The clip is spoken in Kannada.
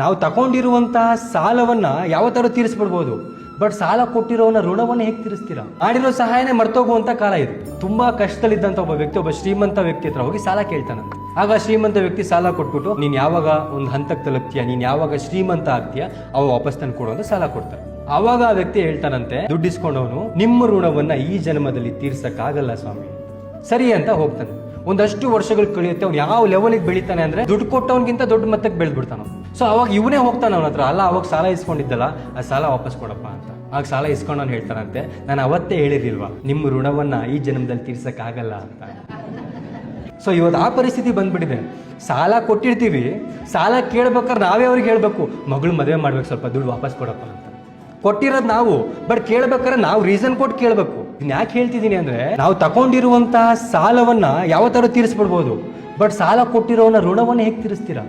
ನಾವು ತಗೊಂಡಿರುವಂತಹ ಸಾಲವನ್ನ ಯಾವ ತರ ತೀರಿಸ್ಬಿಡ್ಬೋದು, ಬಟ್ ಸಾಲ ಕೊಟ್ಟಿರೋನ ಋಣವನ್ನು ಹೇಗೆ ತೀರಿಸ್ತೀರಾ? ಮಾಡಿರೋ ಸಹಾಯನೇ ಮರ್ತೋಗುವಂತ ಕಾಲ ಇದು. ತುಂಬಾ ಕಷ್ಟದಲ್ಲಿದ್ದಂತ ಒಬ್ಬ ವ್ಯಕ್ತಿ ಒಬ್ಬ ಶ್ರೀಮಂತ ವ್ಯಕ್ತಿ ಹತ್ರ ಹೋಗಿ ಸಾಲ ಕೇಳ್ತಾನಂತೆ. ಆಗ ಶ್ರೀಮಂತ ವ್ಯಕ್ತಿ ಸಾಲ ಕೊಟ್ಬಿಟ್ಟು ನೀನ್ ಯಾವಾಗ ಒಂದು ಹಂತಕ್ಕೆ ತಲುಪ್ತೀಯ, ನೀನ್ ಯಾವಾಗ ಶ್ರೀಮಂತ ಆಗ್ತೀಯ ಅವ ವಾಪಸ್ ತಂದು ಕೊಡು ಅಂತ ಸಾಲ ಕೊಡ್ತಾರೆ. ಅವಾಗ ಆ ವ್ಯಕ್ತಿ ಹೇಳ್ತಾನಂತೆ, ದುಡ್ಡು ಇಸ್ಕೊಂಡವನು ನಿಮ್ಮ ಋಣವನ್ನ ಈ ಜನ್ಮದಲ್ಲಿ ತೀರ್ಸಕ್ಕಾಗಲ್ಲ ಸ್ವಾಮಿ, ಸರಿ ಅಂತ ಹೋಗ್ತಾನೆ. ಒಂದಷ್ಟು ವರ್ಷಗಳು ಕಳಿಯುತ್ತೆ. ಅವ್ನು ಯಾವ ಲೆವೆಲ್ಗೆ ಬೆಳಿತಾನೆ ಅಂದ್ರೆ ದುಡ್ಡು ಕೊಟ್ಟವನ್ಗಿಂತ ದೊಡ್ಡ ಮಟ್ಟಕ್ಕೆ ಬೆಳೆದ್ಬಿಡ್ತಾನ. ಸೊ ಅವಾಗ ಇವನೇ ಹೋಗ್ತಾನೆ ಅವನ ಹತ್ರ, ಅಲ್ಲ ಅವಾಗ ಸಾಲ ಇಸ್ಕೊಂಡಿದ್ದಲ್ಲ ಆ ಸಾಲ ವಾಪಸ್ ಕೊಡಪ್ಪ ಅಂತ. ಆಗ ಸಾಲ ಇಸ್ಕೊಂಡವನು ಹೇಳ್ತಾನಂತೆ, ನಾನು ಅವತ್ತೇ ಹೇಳಿರ್ಲಿಲ್ವಾ ನಿಮ್ಮ ಋಣವನ್ನ ಈ ಜನ್ಮದಲ್ಲಿ ತೀರ್ಸಕ್ಕಾಗಲ್ಲ ಅಂತ. ಸೊ ಇವತ್ತು ಆ ಪರಿಸ್ಥಿತಿ ಬಂದ್ಬಿಟ್ಟಿದೆ. ಸಾಲ ಕೊಟ್ಟಿರ್ತೀವಿ, ಸಾಲ ಕೇಳ್ಬೇಕಾದ್ರೆ ನಾವೇ ಅವ್ರಿಗೆ ಹೇಳ್ಬೇಕು, ಮಗಳು ಮದುವೆ ಮಾಡ್ಬೇಕು, ಸ್ವಲ್ಪ ದುಡ್ಡು ವಾಪಸ್ ಕೊಡಪ್ಪ ಅಂತ. ಕೊಟ್ಟಿರೋದು ನಾವು, ಬಟ್ ಕೇಳ್ಬೇಕಾದ್ರೆ ನಾವು ರೀಸನ್ ಕೊಟ್ಟು ಕೇಳಬೇಕು. ಇನ್ ಯಾಕೆ ಹೇಳ್ತಿದ್ದೀನಿ ಅಂದ್ರೆ, ನಾವು ತಗೊಂಡಿರುವಂತಹ ಸಾಲವನ್ನ ಯಾವ ತರ ತೀರಿಸ್ಬಿಡ್ಬೋದು, ಬಟ್ ಸಾಲ ಕೊಟ್ಟಿರೋನ ಋಣವನ್ನ ಹೇಗೆ ತೀರಿಸ್ತೀರಾ?